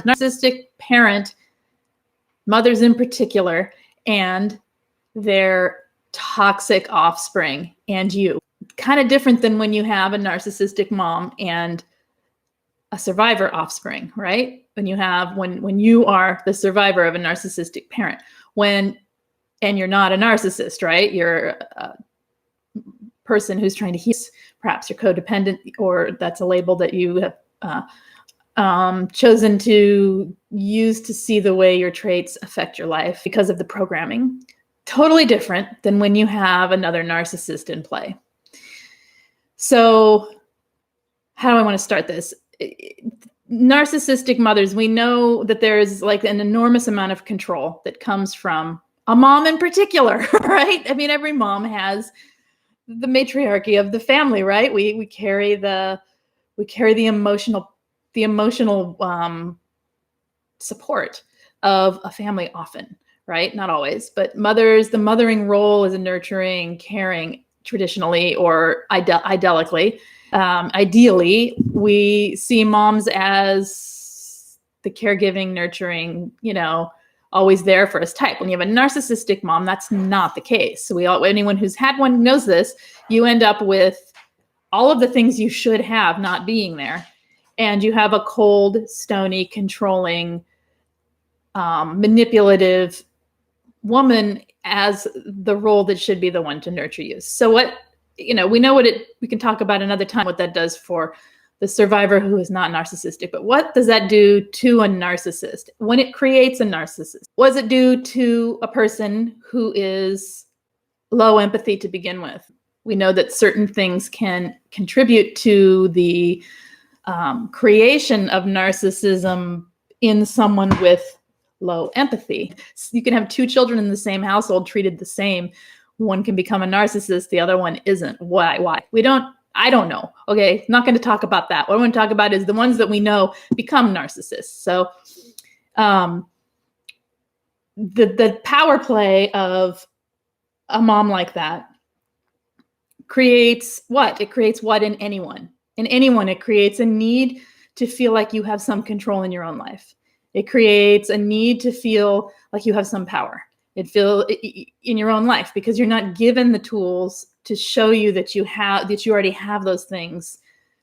narcissistic parent, mothers in particular, and their toxic offspring and you. Kind of different than when you have a narcissistic mom and a survivor offspring, right? When you are the survivor of a narcissistic parent, and you're not a narcissist, right? You're a person who's trying to heal. Perhaps you're codependent, or that's a label that you have chosen to use to see the way your traits affect your life because of the programming. Totally different than when you have another narcissist in play. So how do I want to start this? Narcissistic mothers, we know that there's like an enormous amount of control that comes from a mom in particular, right? I mean, every mom has the matriarchy of the family, right? We carry the emotional support of a family often, right? Not always, but the mothering role is a nurturing, caring, traditionally or ideally. Ideally, we see moms as the caregiving, nurturing, always there for us type. When you have a narcissistic mom, that's not the case. So anyone who's had one knows this. You end up with all of the things you should have not being there. And you have a cold, stony, controlling, manipulative woman as the role that should be the one to nurture you. So we can talk about another time what that does for the survivor who is not narcissistic, but what does that do to a narcissist when it creates a narcissist? What does it do to a person who is low empathy to begin with? We know that certain things can contribute to the creation of narcissism in someone with low empathy. You can have two children in the same household treated the same. One can become a narcissist, the other one isn't. Why? I don't know. Okay, not going to talk about that. What I want to talk about is the ones that we know become narcissists. So the power play of a mom like that creates what? It creates what in anyone? In anyone, it creates a need to feel like you have some control in your own life. It creates a need to feel like you have some power. In your own life, because you're not given the tools to show you that you already have those things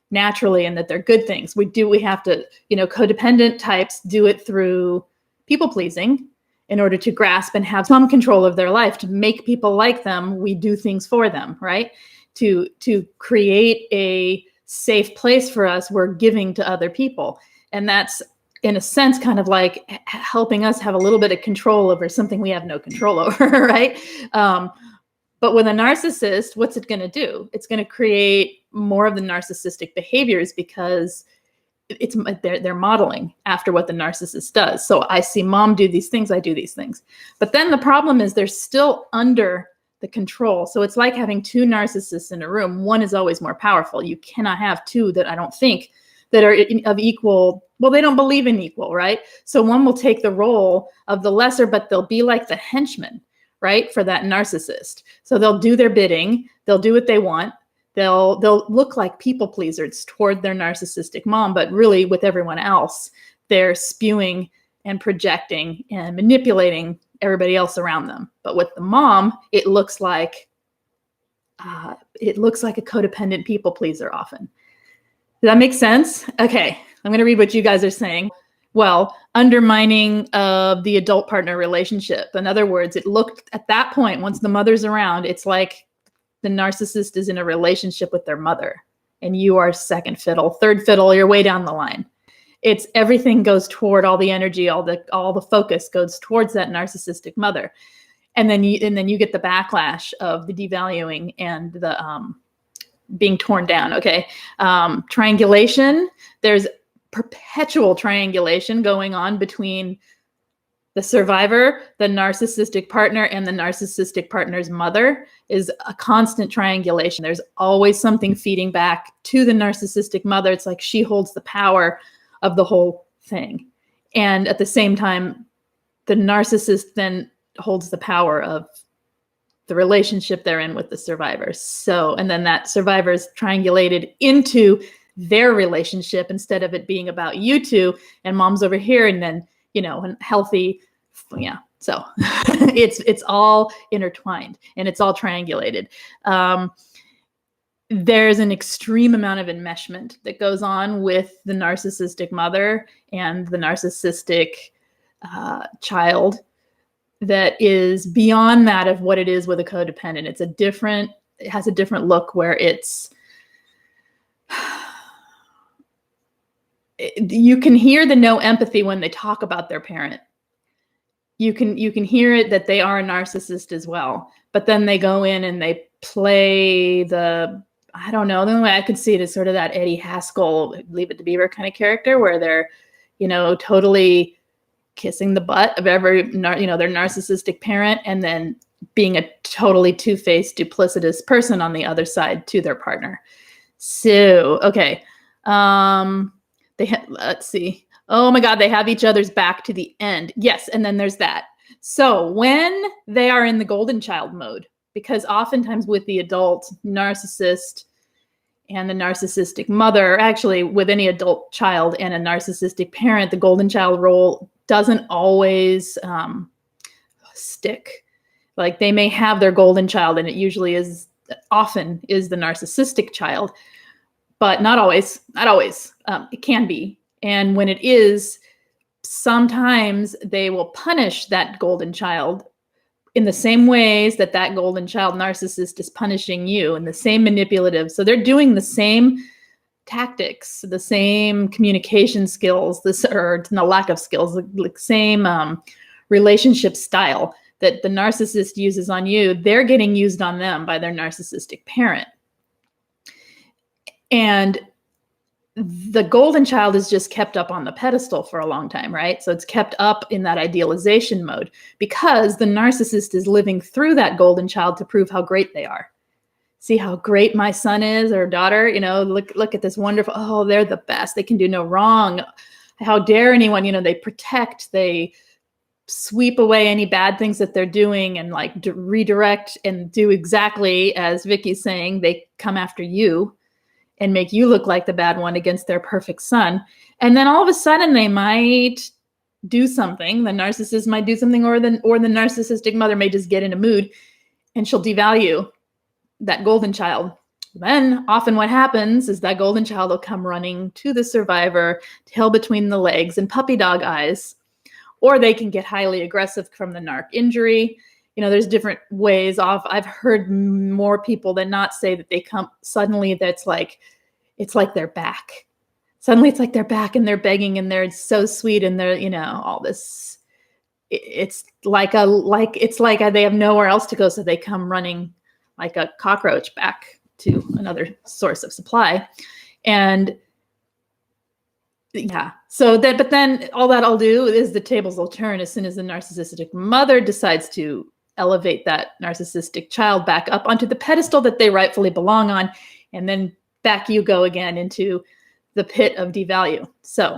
naturally and that they're good things. We have to, codependent types do it through people pleasing in order to grasp and have some control of their life. To make people like them, we do things for them, right? To create a safe place for us, we're giving to other people. And that's, in a sense, kind of like helping us have a little bit of control over something we have no control over, right? But with a narcissist, what's it going to do? It's going to create more of the narcissistic behaviors because they're modeling after what the narcissist does. So I see mom do these things, I do these things. But then the problem is they're still under the control. So it's like having two narcissists in a room. One is always more powerful. You cannot have two that I don't think that are of equal. Well, they don't believe in equal, right? So one will take the role of the lesser, but they'll be like the henchman, right? For that narcissist. So they'll do their bidding. They'll do what they want. They'll look like people pleasers toward their narcissistic mom, but really with everyone else, they're spewing and projecting and manipulating everybody else around them. But with the mom, it looks like a codependent people pleaser often. Does that make sense? Okay, I'm going to read what you guys are saying. Well, undermining of the adult partner relationship. In other words, it looked at that point, once the mother's around, it's like the narcissist is in a relationship with their mother and you are second fiddle, third fiddle, you're way down the line. It's everything goes toward all the energy, all the focus goes towards that narcissistic mother. And then you get the backlash of the devaluing and the being torn down. Okay. Triangulation. There's perpetual triangulation going on between the survivor, the narcissistic partner, and the narcissistic partner's mother is a constant triangulation. There's always something feeding back to the narcissistic mother. It's like she holds the power of the whole thing. And at the same time, the narcissist then holds the power of the relationship they're in with the survivor. So, and then that survivor is triangulated into their relationship instead of it being about you two and mom's over here and then, and healthy. Yeah. So it's all intertwined and it's all triangulated. There's an extreme amount of enmeshment that goes on with the narcissistic mother and the narcissistic child that is beyond that of what it is with a codependent. It has a different look where you can hear the no empathy when they talk about their parent. You can hear it that they are a narcissist as well, but then they go in and they play I don't know, the only way I could see it is sort of that Eddie Haskell, Leave It to Beaver kind of character where they're, totally kissing the butt of their narcissistic parent and then being a totally two-faced, duplicitous person on the other side to their partner. So, okay. Let's see. Oh my God, they have each other's back to the end. Yes, and then there's that. So when they are in the golden child mode, because oftentimes with the adult narcissist and the narcissistic mother, actually with any adult child and a narcissistic parent, the golden child role doesn't always stick. Like they may have their golden child and it usually often is the narcissistic child, but not always. It can be. And when it is, sometimes they will punish that golden child in the same ways that golden child narcissist is punishing you, in the same manipulative. So they're doing the same tactics, the same communication skills, or no lack of skills, the same relationship style that the narcissist uses on you, they're getting used on them by their narcissistic parent. And the golden child is just kept up on the pedestal for a long time, right? So it's kept up in that idealization mode because the narcissist is living through that golden child to prove how great they are. See how great my son is or daughter, look at this wonderful, oh, they're the best. They can do no wrong. How dare anyone, they protect, they sweep away any bad things that they're doing and like redirect and do exactly as Vicky's saying, they come after you and make you look like the bad one against their perfect son. And then all of a sudden they might do something. The narcissist might do something or the narcissistic mother may just get in a mood and she'll devalue that golden child. Then often what happens is that golden child will come running to the survivor, tail between the legs and puppy dog eyes, or they can get highly aggressive from the narc injury. There's different ways off. I've heard more people than not say that they come suddenly. It's like they're back. Suddenly it's like they're back and they're begging and they're so sweet and they're, all this. It's like they have nowhere else to go. So they come running like a cockroach back to another source of supply. And yeah, but then all that I'll do is the tables will turn as soon as the narcissistic mother decides to elevate that narcissistic child back up onto the pedestal that they rightfully belong on. And then back you go again into the pit of devalue. So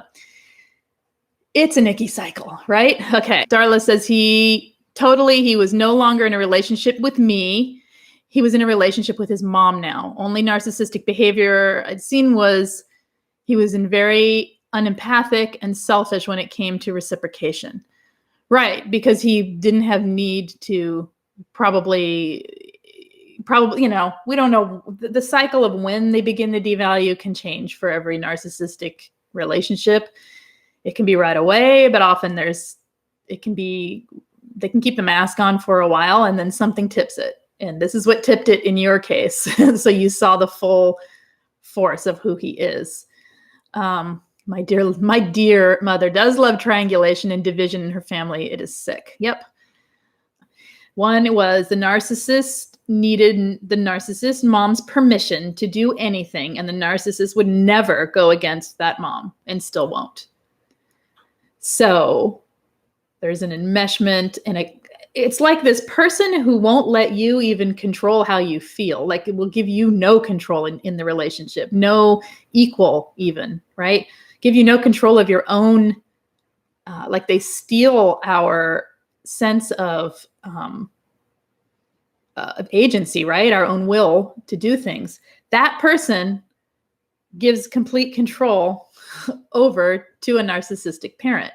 it's an icky cycle, right? Okay. Darla says he was no longer in a relationship with me. He was in a relationship with his mom now. Only narcissistic behavior I'd seen was he was very unempathic and selfish when it came to reciprocation. Right, because he didn't have need to probably, we don't know. The cycle of when they begin to devalue can change for every narcissistic relationship. It can be right away, but often they can keep the mask on for a while and then something tips it. And this is what tipped it in your case. So you saw the full force of who he is. My dear mother does love triangulation and division in her family. It is sick. Yep. One was the narcissist needed the narcissist mom's permission to do anything, and the narcissist would never go against that mom and still won't. So there's an enmeshment, and it's like this person who won't let you even control how you feel. Like it will give you no control in the relationship, no equal even, right? Give you no control of your own, like they steal our sense of agency, right? Our own will to do things. That person gives complete control over to a narcissistic parent.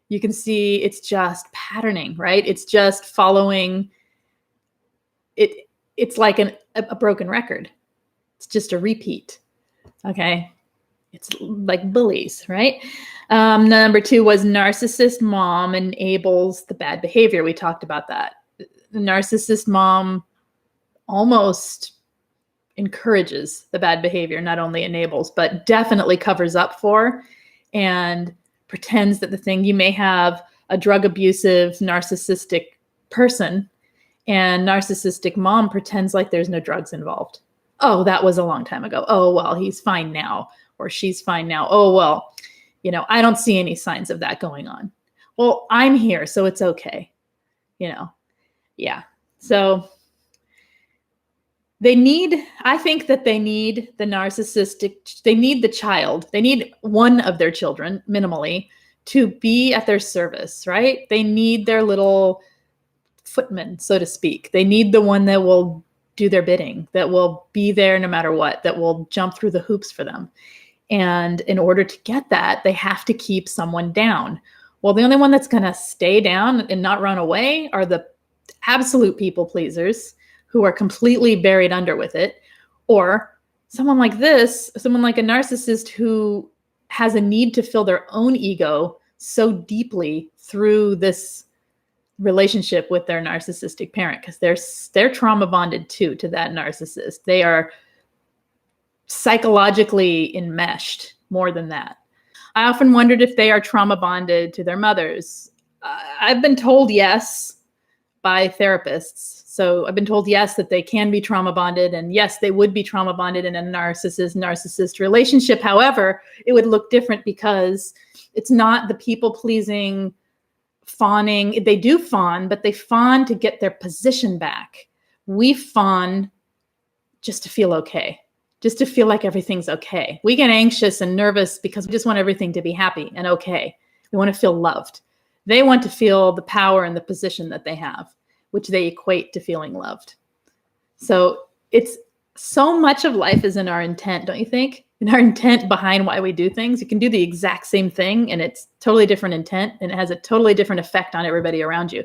You can see it's just patterning, right? It's just following it. It's like a broken record. It's just a repeat. Okay. It's like bullies, right? Number 2 was narcissist mom enables the bad behavior. We talked about that. The narcissist mom almost encourages the bad behavior, not only enables, but definitely covers up for and pretends that the thing. You may have a drug abusive, narcissistic person, and narcissistic mom pretends like there's no drugs involved. Oh, that was a long time ago. Oh, well, he's fine now, or she's fine now. Oh, well, I don't see any signs of that going on. Well, I'm here, so it's okay. Yeah. So I think that they need the narcissistic, they need the child, they need one of their children minimally to be at their service, right? They need their little footman, so to speak. They need the one that will do their bidding, that will be there no matter what, that will jump through the hoops for them. And in order to get that, they have to keep someone down. Well, the only one that's going to stay down and not run away are the absolute people pleasers who are completely buried under with it, or someone like this, someone like a narcissist who has a need to fill their own ego so deeply through this relationship with their narcissistic parent, because they're trauma bonded too to that narcissist. They are psychologically enmeshed more than that. I often wondered if they are trauma bonded to their mothers. I've been told yes by therapists. So I've been told yes, that they can be trauma bonded, and yes, they would be trauma bonded in a narcissist relationship. However, it would look different because it's not the people pleasing fawning. They do fawn, but they fawn to get their position back. We fawn just to feel okay, just to feel like everything's okay. We get anxious and nervous because we just want everything to be happy and okay. We want to feel loved. They want to feel the power and the position that they have, which they equate to feeling loved. So it's so much of life is in our intent, don't you think? In our intent behind why we do things. You can do the exact same thing and it's totally different intent, and it has a totally different effect on everybody around you.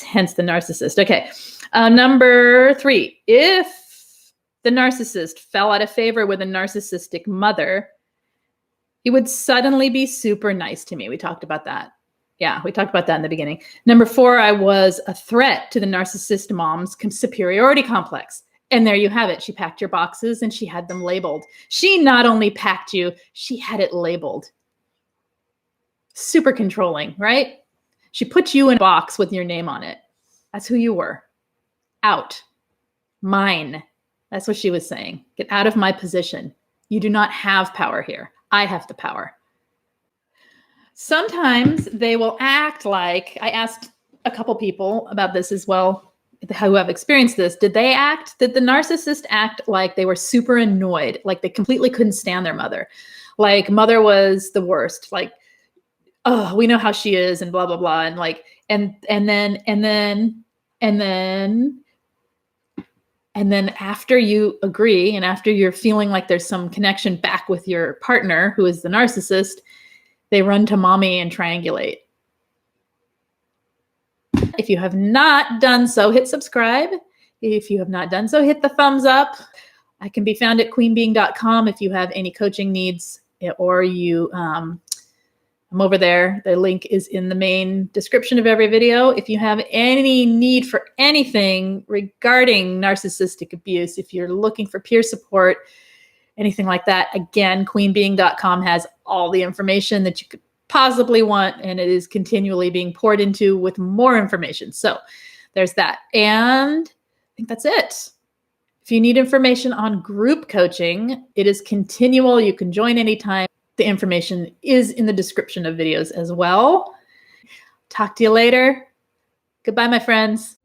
Hence the narcissist. Okay. Number 3, if the narcissist fell out of favor with a narcissistic mother, he would suddenly be super nice to me. We talked about that. Yeah, we talked about that in the beginning. Number 4, I was a threat to the narcissist mom's superiority complex. And there you have it. She packed your boxes and she had them labeled. She not only packed you, she had it labeled. Super controlling, right? She put you in a box with your name on it. That's who you were. Out. Mine. That's what she was saying. Get out of my position. You do not have power here. I have the power. Sometimes they will act like, I asked a couple people about this as well, who have experienced this. Did the narcissist act like they were super annoyed, like they completely couldn't stand their mother? Like mother was the worst, like, oh, we know how she is and blah, blah, blah. And like, and then after you agree and after you're feeling like there's some connection back with your partner, who is the narcissist, they run to mommy and triangulate. If you have not done so, hit subscribe. If you have not done so, hit the thumbs up. I can be found at queenbeing.com if you have any coaching needs, or I'm over there. The link is in the main description of every video. If you have any need for anything regarding narcissistic abuse, if you're looking for peer support, anything like that, again, queenbeing.com has all the information that you could possibly want, and it is continually being poured into with more information. So there's that. And I think that's it. If you need information on group coaching, it is continual. You can join anytime. The information is in the description of videos as well. Talk to you later. Goodbye, my friends.